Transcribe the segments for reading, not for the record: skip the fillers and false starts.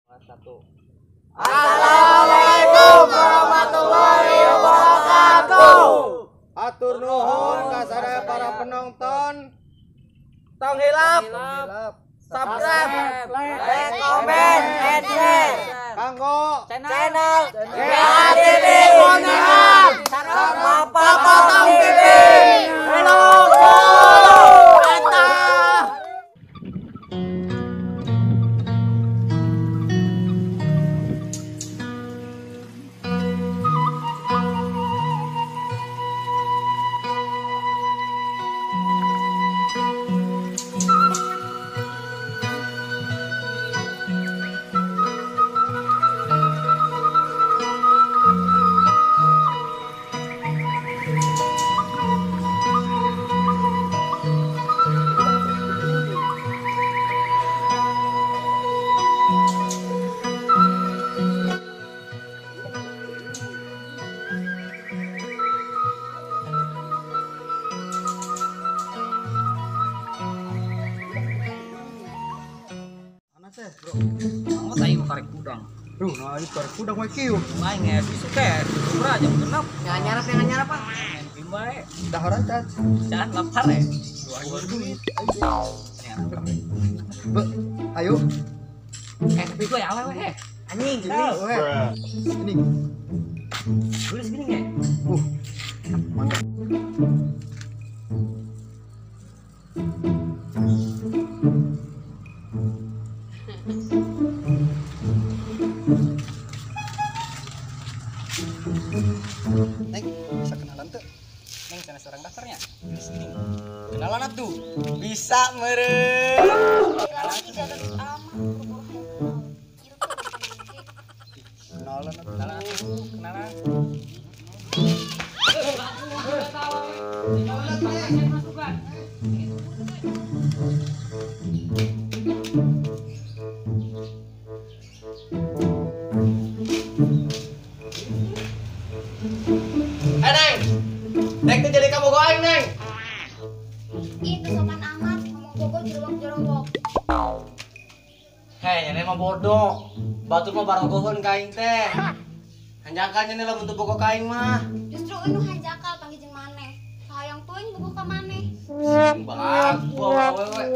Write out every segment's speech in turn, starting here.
Satu. Assalamualaikum warahmatullahi wabarakatuh. Atur nuhun ka sadaya para penonton. Tong hilap, subscribe, like, comment, and share. Kanggo Channel GATV Monahan sama Papa Tong TV. Hello, Eta. Kamu tadi tarik udang. Duh, nah ini tarik udang we kieu. Main ngepi suka. Kurang aja genap. Jangan nyarap apa? Main game bae. Dahar aja. Jangan lapar ya. Dua duit. Be, ayo. Tapi gue ya awewe. Anjing, Ini, ini. Gue segini nge. Mantap. Neng, bisa kenalan tuh. Neng, sana seorang daftarnya. Di sini. Kenalan atuh. Bisa meren. Kenalan atuh. Kenalan atuh. Kenalan. Neng. Neng tuh jadi kamu goeng, Neng. Itu sopan amat ngomong bogo jerobok-jerobok. Hei, ini mah bodoh. Batur mah barogohon kain teh. Hanjakannya nih lah untuk bogo kain mah. Justru itu hanjakal panggil jeung maneh. Sayang tuing bogo ka maneh. Bang, bawa wewe.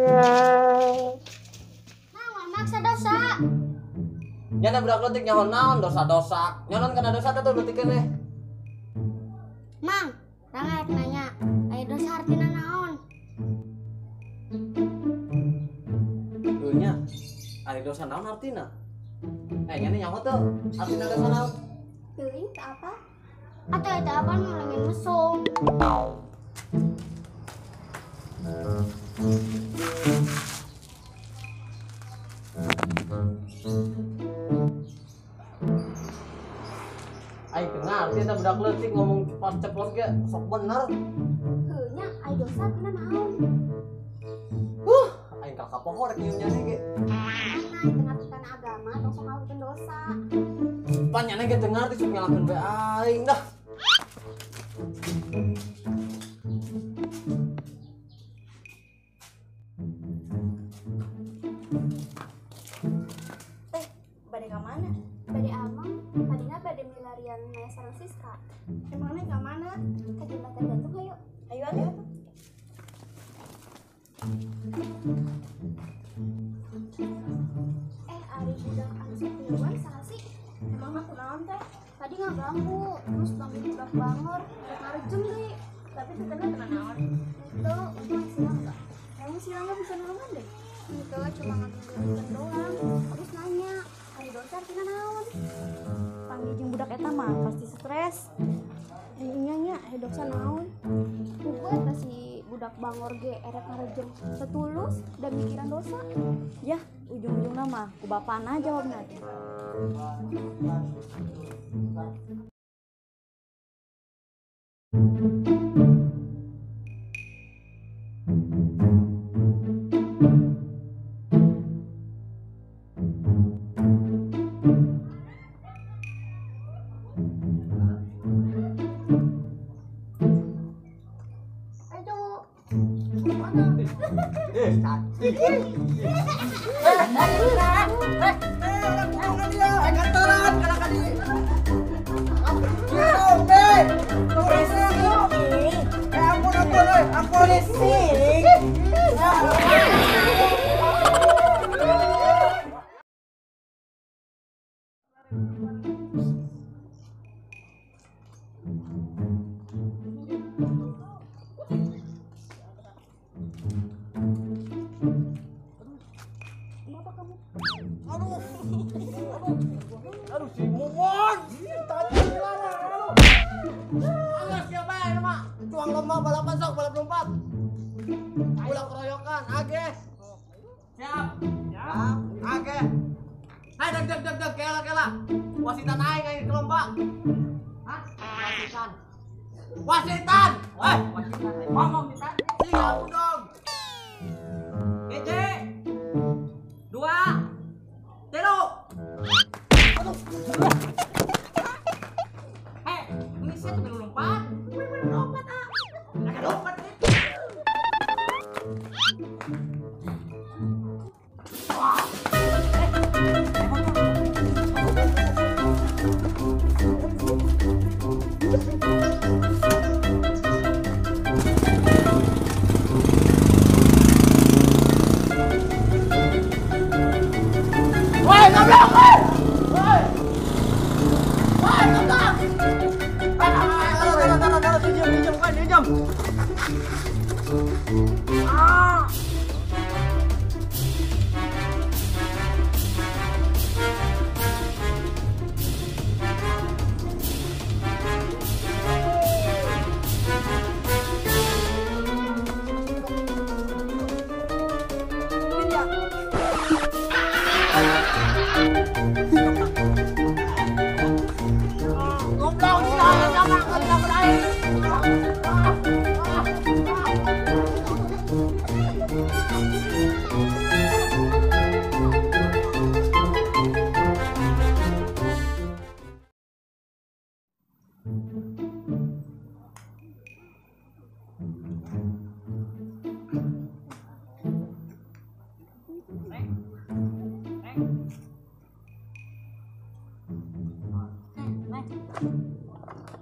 Naon maksa dosa. Nyana budak leutik nyaho naon dosa-dosa. Nyanon kana dosa teh tuh leutik keneh. Mang, rangga nanya, aya dosa artina naon? Nya, ari dosa naon artina? Nyana nyaho tuh artina dosa naon? Teuing teu apa? Atuh eta apa nu lengin mesum. Aing teu ngarti eta budak leutik ngomong ceplos ge sok bener. Heuh nya aya dosa artina naon? Aing ka kapoho rek nyium nyana ge. Mana teu ngarti kana agama tong sok ngawukeun dosa. Pan nyana ge teu ngarti sok nyalakeun bae aing dah. Bade ka mana? Bade amang, tadinya bade milarian Maya sareng Siska. Emangnya ka mana? Ka jembatan gantung hayu. Hayu atuh. Ari budak anu sapeueun saha sih? Emang aku naon teh? Tadi ngaganggu, terus panggil budak bangor, ngarejem deui. Tapi tetep kena naon? Itu untung silang enggak? Emang silangnya bisa nolongan deh? Itu cuma ngambil doang. Terus nanya, ari dosa artina naon? Panggil jeung budak eta mah pasti stres. Nya nya dosa naon? Buat si budak bangor ge erek ngarejem setulus dan mikiran dosa. Yah, ujung-ujungna mah ku bapana jawabna. Aduh si Momon. Awas siapa ya nama? Tuang lomba balapan sok, balap lompat. Bola keroyokan, age. Siap. Siap. Age. Hai deg kela. Wasitan aing aing ke lomba. Hah? Wasitan. Wasitan. Ngomong kita. Siap dong. Gece. 2 3. Ini saya tuh lompat. Lompat ah. Jangan lompat nih.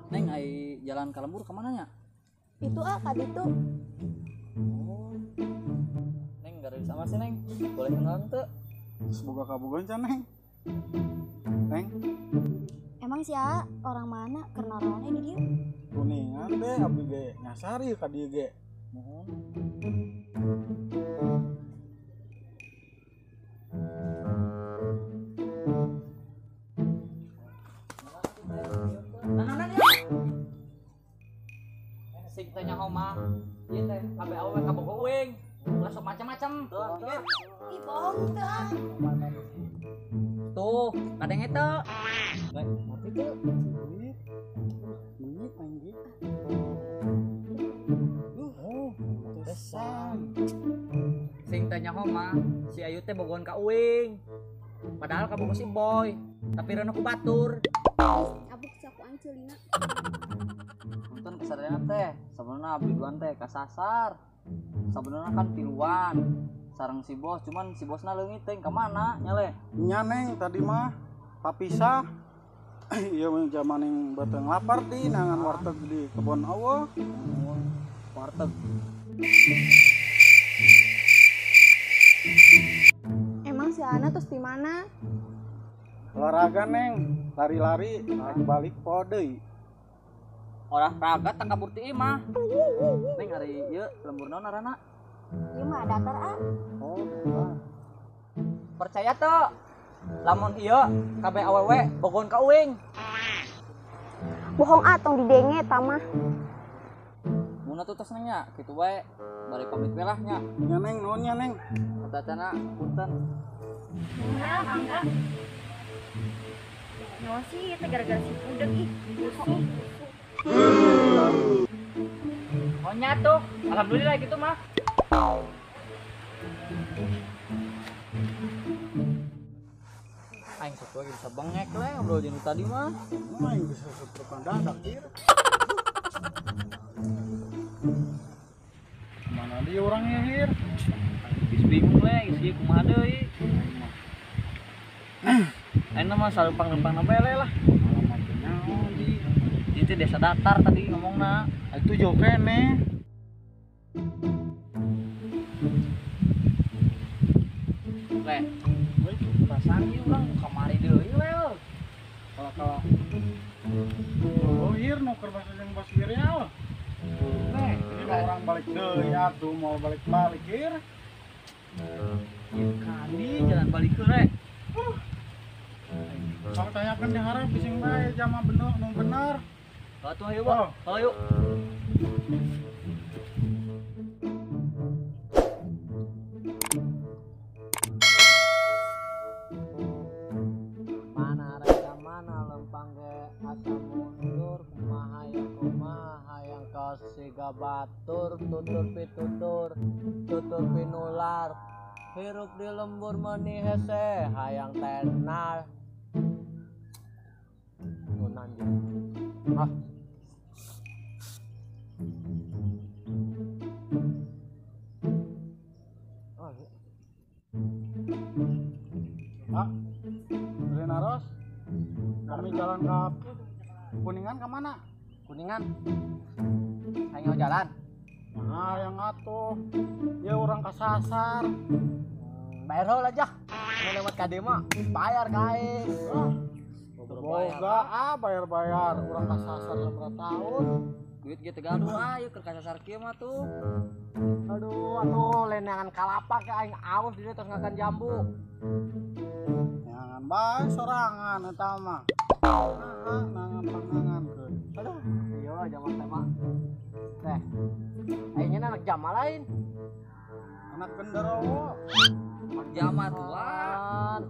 Neng, ai jalan ke lembur kemana nya? Itu tadi tuh. Oh. Neng, gak ada sama sih Neng. Boleh kenalan tuh? Semoga kabugan can Neng. Neng, Emang sih orang mana karena orang ini dia? kuningan deh abdi ge nyasari ka dieu ge. Mohon. Sing tanya homa. Ieu teh kabeh awewe kabogo uing. Ulah sok macam-macam. Ih bohong dah. Tuh, kadang eta. Ngerti tuh. Ini panggil. Oh, tesan. Sing tanya homa, si Ayu teh bogohan ka uing. Padahal kabogo si Boy, tapi rena ku batur. Abuk saku ancelina. Nonton kesadaran teh, sebenarnya abdi duan teh kasasar. Sebenarnya kan tiluan. Sarang si bos, cuman si bosna leungit teh ka mana nya le? Nya Neng tadi mah papisah. Ieu mah zaman yang batang lapar di nangan warteg di kebon Allah. Warteg. Emang si Ana terus di mana? Olahraga Neng, lari-lari, balik po deui. Olahraga tak kabur ti imah. Neng ari ieu lembur naon arana? Ieu mah datar Oh, benar. Percaya tuh. Lamun ieu kabeh awewe bogohan ka uing. Bohong tong didenge tamah. Mun atuh tos nya, kitu wae. Bari pamit we lah nya. Nya Neng, naon nya Neng? Tatana punten. Nyawa sih itu gara-gara si Pudek ih. Busuk. Oh nya tuh. Alhamdulillah gitu mah. Aing sok lagi bisa bengek le ngobrol jeung tadi mah. Mah yang bisa setruk dadak ieu. Mana Di orangnya hir. Geus bingung we isi kumaha deui. Ayeuna mah salempang-lempang bele lah. Alamat naon di. Itu desa datar tadi ngomongna. Itu jo kene. Le, perasaan ieu urang kamari deui we. Kalau oh hir nu keur bahasa jeung bos Irial. Ini mau orang balik deui atuh mau balik-balik hir. Kali jalan balik ke rek. Kalau tanyakan di harap bising bae jama bener nu bener. Atuh ayo, Bang. Ayo. Mana reka mana lempang ge asa mundur kumaha yang kasih gabatur tutur pitutur tutur pinular hirup di lembur meni hese hayang tenal nunan ah Pak, Renaros, kami jalan ke Kuningan kemana? Kuningan ayo jalan Nah, yang atuh, ya orang kesasar. bayar hol aja mau lewat kadema bayar guys Boga bayar-bayar, orang kesasar seberapa tahun. Duit gitu gaduh ayo ke kasasar kieu mah tuh. aduh atuh lenangan kalapak ke aing aus di terus ngakan jambu Jangan bae sorangan eta mah. Nangan pangangan keun. aduh iya jaman teh mah teh aingnya anak jama lain Anak genderowo. Jaman tuan.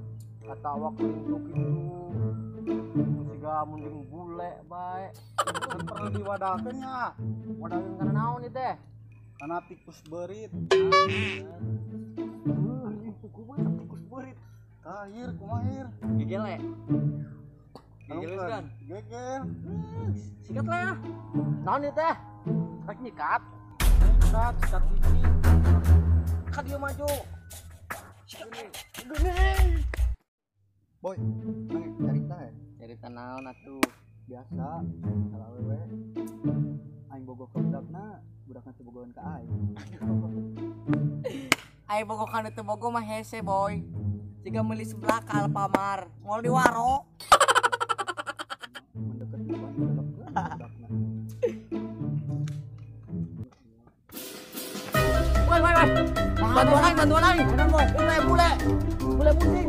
kata awak lintuk itu siga munding bule bae Kan perlu diwadahkeun nya. wadahin kana naon ieu teh Kana tikus berit. kuku mah tikus berit Tahir kumahir. Gigel le. Gigel kan. Geger. Sikat le ya. naon ieu teh rek nyikat Sikat gigi. ka dieu maju Boy, nang cerita ya. cerita naon atuh Biasa, kalau awewe aing bogoh ke budakna, budakna teu bogohan ka aing. ai bogokan itu bogo mah hese boy jika meuli sebelah ka Alfamart mau di waro Mendekat di bawah budakna. woi bantuan aing bule bunting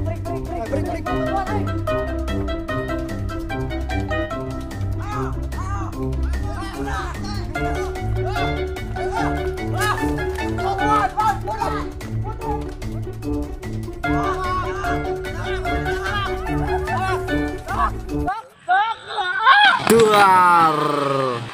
break bantuan aing Duar.